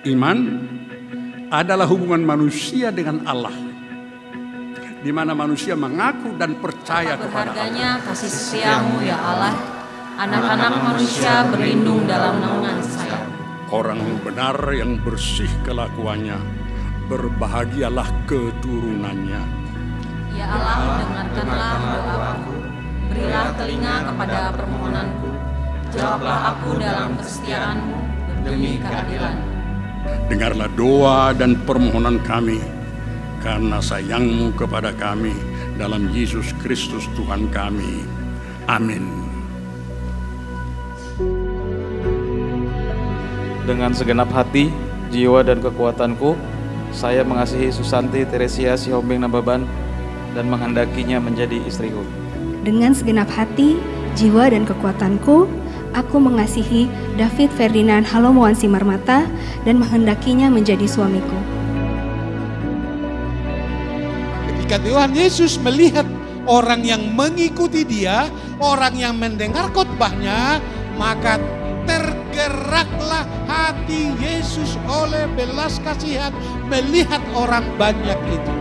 Iman adalah hubungan manusia dengan Allah, di mana manusia mengaku dan percaya kepada Allah. Berharganya kasih setiamu ya Allah, anak-anak manusia berlindung dalam naungan sayap. Orang benar yang bersih kelakuannya, berbahagialah keturunannya. Ya Allah, dengarkanlah doaku, berilah telinga kepada permohonanku, jawablah aku dalam kesetiaan-Mu demi keadilan. Dengarlah doa dan permohonan kami, karena sayang-Mu kepada kami dalam Yesus Kristus Tuhan kami. Amin. Dengan segenap hati, jiwa dan kekuatanku, saya mengasihi Susanti Teresia Sihombing Nababan dan menghendakinya menjadi istriku. Dengan segenap hati, jiwa dan kekuatanku, aku mengasihi David Ferdinand Halomoan Simarmata dan menghendakinya menjadi suamiku. Ketika Tuhan Yesus melihat orang yang mengikuti Dia, orang yang mendengar khotbahnya, maka tergeraklah hati Yesus oleh belas kasihan melihat orang banyak itu.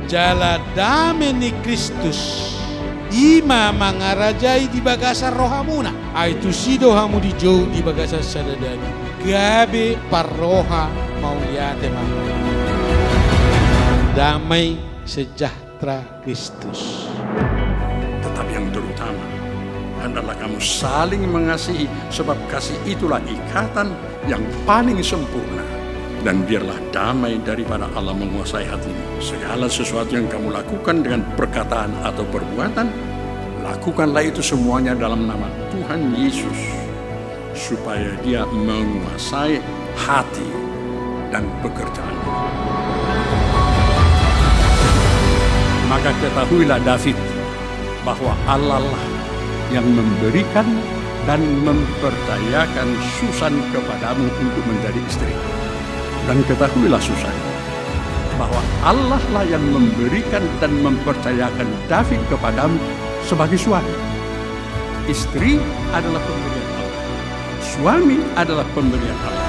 Jala dameni Kristus ima mangarajai di bagasa rohamuna aitu sido hamu di jauh di bagasa sadadani gabe parroha mauliate mamu damai sejahtera Kristus. Tetapi yang terutama adalah kamu saling mengasihi, sebab kasih itulah ikatan yang paling sempurna. Dan biarlah damai daripada Allah menguasai hatimu. Segala sesuatu yang kamu lakukan dengan perkataan atau perbuatan, lakukanlah itu semuanya dalam nama Tuhan Yesus, supaya Dia menguasai hati dan pekerjaanmu. Maka ketahuilah David, bahwa Allah lah yang memberikan dan mempercayakan Susan kepadamu untuk menjadi istri. Dan ketahuilah Susan, bahwa Allah lah yang memberikan dan mempercayakan David kepadamu sebagai suami. Istri adalah pemberian Allah, suami adalah pemberian Allah.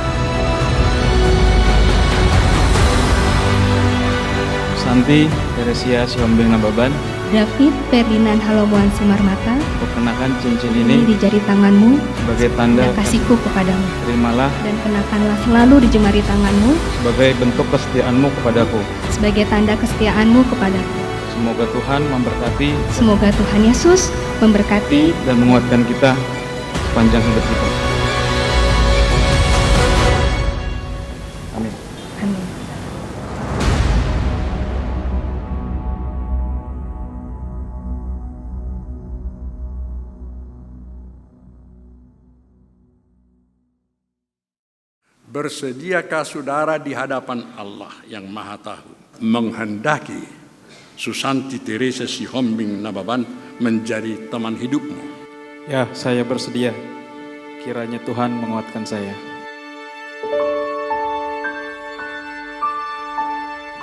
Santi Teresia Sihombing Nababan, David Ferdinand Halomoan Simarmata, kenakan cincin ini ini di jari tanganmu sebagai tanda kasihku kepadamu, terimalah dan kenakanlah selalu di jemari tanganmu sebagai bentuk kesetiaanmu kepadaku. sebagai tanda kesetiaanmu kepadaku. Semoga Tuhan memberkati Semoga Tuhan Yesus memberkati dan menguatkan kita sepanjang hidup kita. Amin. Amin. Bersediakah saudara di hadapan Allah yang Maha Tahu menghendaki Susanti Teresia Sihombing Nababan menjadi teman hidupmu? Ya, saya bersedia. Kiranya Tuhan menguatkan saya.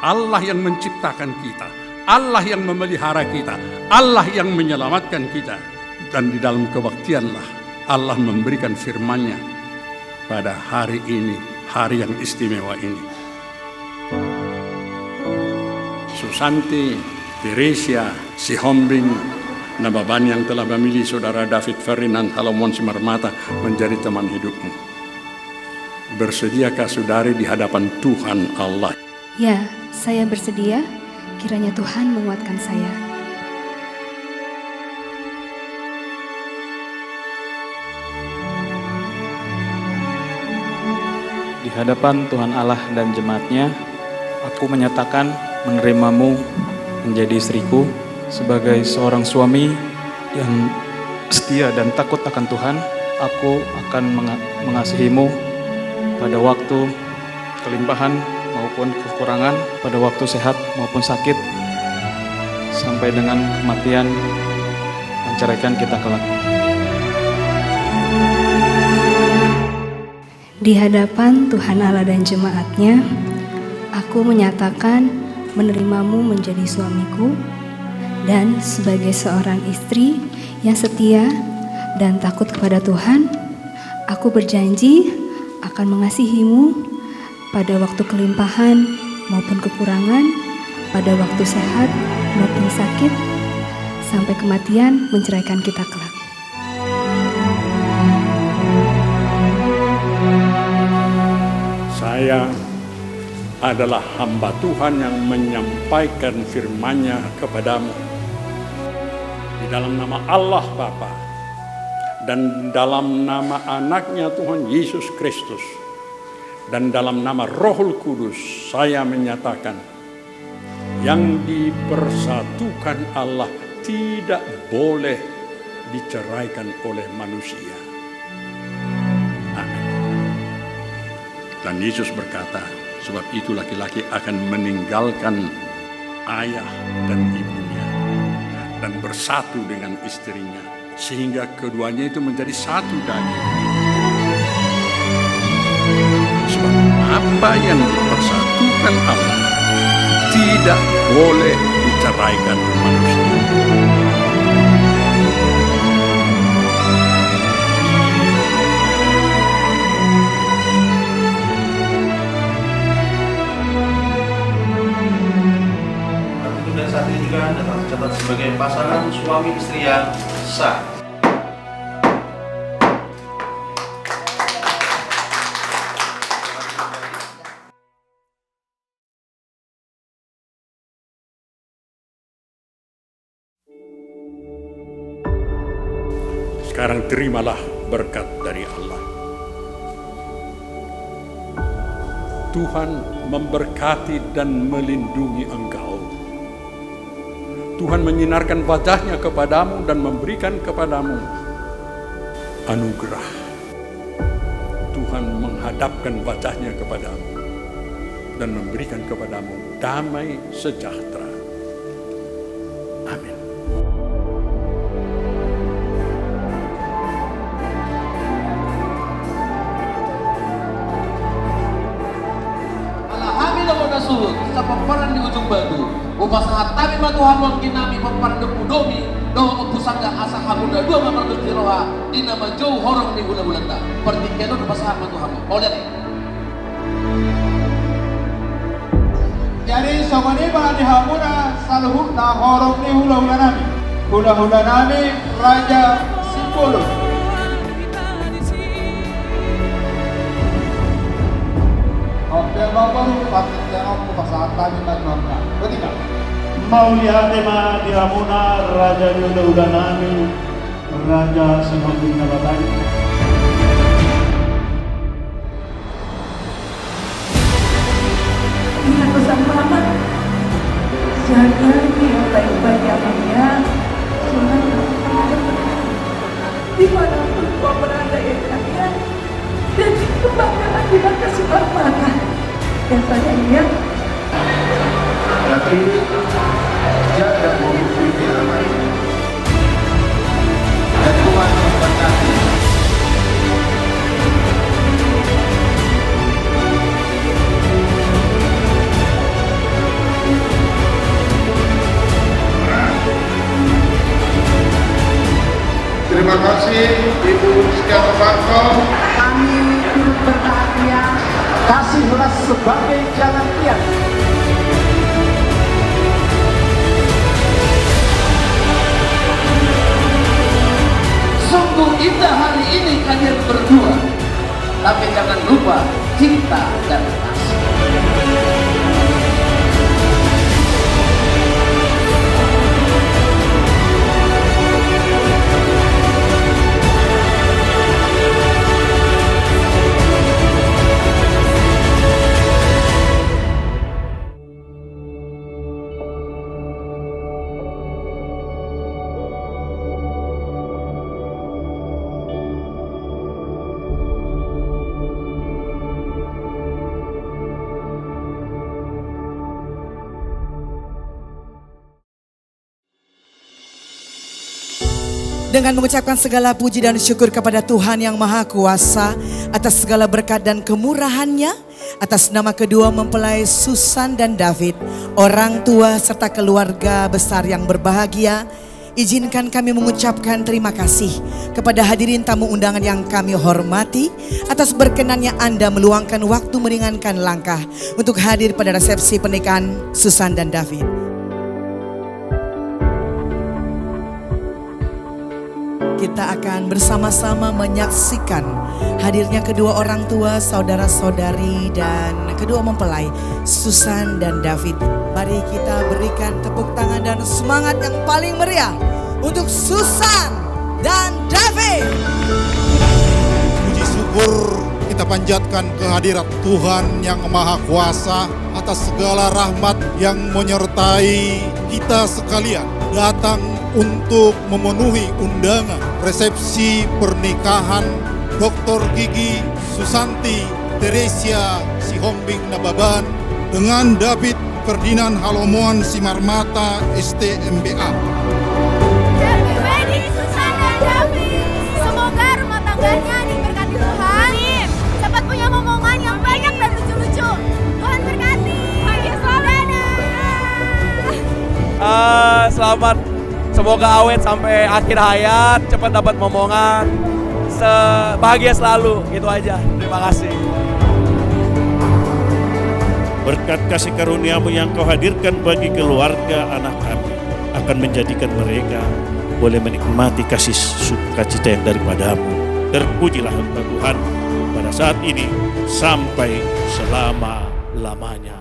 Allah yang menciptakan kita, Allah yang memelihara kita, Allah yang menyelamatkan kita. Dan di dalam kebaktianlah Allah memberikan firman-Nya pada hari ini, hari yang istimewa ini. Susanti Teresia Sihombing Nababan yang telah memilih saudara David Ferdinand Halomoan Simarmata menjadi teman hidupmu. Bersediakah saudari di hadapan Tuhan Allah? Ya, saya bersedia. Kiranya Tuhan menguatkan saya. Di hadapan Tuhan Allah dan jemaat-Nya, aku menyatakan menerimamu menjadi istriku sebagai seorang suami yang setia dan takut akan Tuhan. Aku akan mengasihimu pada waktu kelimpahan maupun kekurangan, pada waktu sehat maupun sakit, sampai dengan kematian menceraikan kita kelak. Di hadapan Tuhan Allah dan jemaat-Nya, aku menyatakan menerimamu menjadi suamiku Dan sebagai seorang istri yang setia dan takut kepada Tuhan, aku berjanji akan mengasihimu pada waktu kelimpahan maupun kekurangan, pada waktu sehat maupun sakit, sampai kematian menceraikan kita kelak. Saya adalah hamba Tuhan yang menyampaikan firman-Nya kepadamu di dalam nama Allah Bapa dan dalam nama Anaknya Tuhan Yesus Kristus dan dalam nama Rohul Kudus. Saya menyatakan yang dipersatukan Allah tidak boleh diceraikan oleh manusia. Amin. Dan Yesus berkata, sebab itu laki-laki akan meninggalkan ayah dan ibunya dan bersatu dengan istrinya, sehingga keduanya itu menjadi satu daging. Sebab apa yang dipersatukan Allah tidak boleh diceraikan manusia. Dan saat ini juga Anda tercatat sebagai pasangan suami istri yang sah. Sekarang terimalah berkat dari Allah. Tuhan memberkati dan melindungi engkau. Tuhan menyinarkan wajah-Nya kepadamu dan memberikan kepadamu anugerah. Tuhan menghadapkan wajah-Nya kepadamu dan memberikan kepadamu damai sejahtera. Amin. Surut, sa pamparan di ujung batu, upasahat tabi matuhamon kinami pamparan depudomi, doa upusangga asa hamunda dua mamar bertiroha, di nama jauh horong di bulan-bulanta, pertikeno upasahat matuhamon. Oleh jadi somani ba di hamuna saluhuk na horong ni hula-hula nami. Hula-hula nami Raja Sipolo. Oke, baru patut yang aku pasahan tadi dan mama. Ketika Mauliate ma di hamuna Raja hula-hula nami Raja Semakin Nabatani. Ingat pesan mama, jaga dia baik-baik ya Maya. Jangan dimanapun kau berada ya kalian, dan kebanggaan bila kasih makan. Dan saya lihat, tapi jaga mobil aman. Dan Tuhan memberkati. Terima kasih Ibu Setia Novanto. kami turut berbahagia. Kasihlah sebagai jalan tiang. sungguh indah hari ini kalian berdua, tapi jangan lupa cinta dan kasih. dengan mengucapkan segala puji dan syukur kepada Tuhan yang Maha Kuasa atas segala berkat dan kemurahan-Nya, atas nama kedua mempelai Susan dan David, orang tua serta keluarga besar yang berbahagia. Izinkan kami mengucapkan terima kasih kepada hadirin tamu undangan yang kami hormati atas berkenannya Anda meluangkan waktu meringankan langkah untuk hadir pada resepsi pernikahan Susan dan David. Kita akan bersama-sama menyaksikan hadirnya kedua orang tua, saudara-saudari dan kedua mempelai Susan dan David. Mari kita berikan tepuk tangan dan semangat yang paling meriah untuk Susan dan David. Puji syukur kita panjatkan kehadirat Tuhan yang Maha Kuasa atas segala rahmat yang menyertai kita sekalian datang untuk memenuhi undangan resepsi pernikahan Dr. Gigi Susanti Teresia Sihombing Nababan dengan David Ferdinand Halomoan Simarmata STMBA. Happy wedding Susan dan David. Semoga rumah tangganya diberkati Tuhan. Dapat punya momongan yang banyak dan lucu-lucu. Tuhan berkati. Selamat. Semoga awet sampai akhir hayat, cepat dapat momongan. Bahagia selalu, itu aja. Terima kasih. Berkat kasih karunia-Mu yang Kau hadirkan bagi keluarga anak kami akan menjadikan mereka boleh menikmati kasih sukacita yang daripada-Mu. Terpujilah Engkau Tuhan pada saat ini sampai selama-lamanya.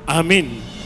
Amin.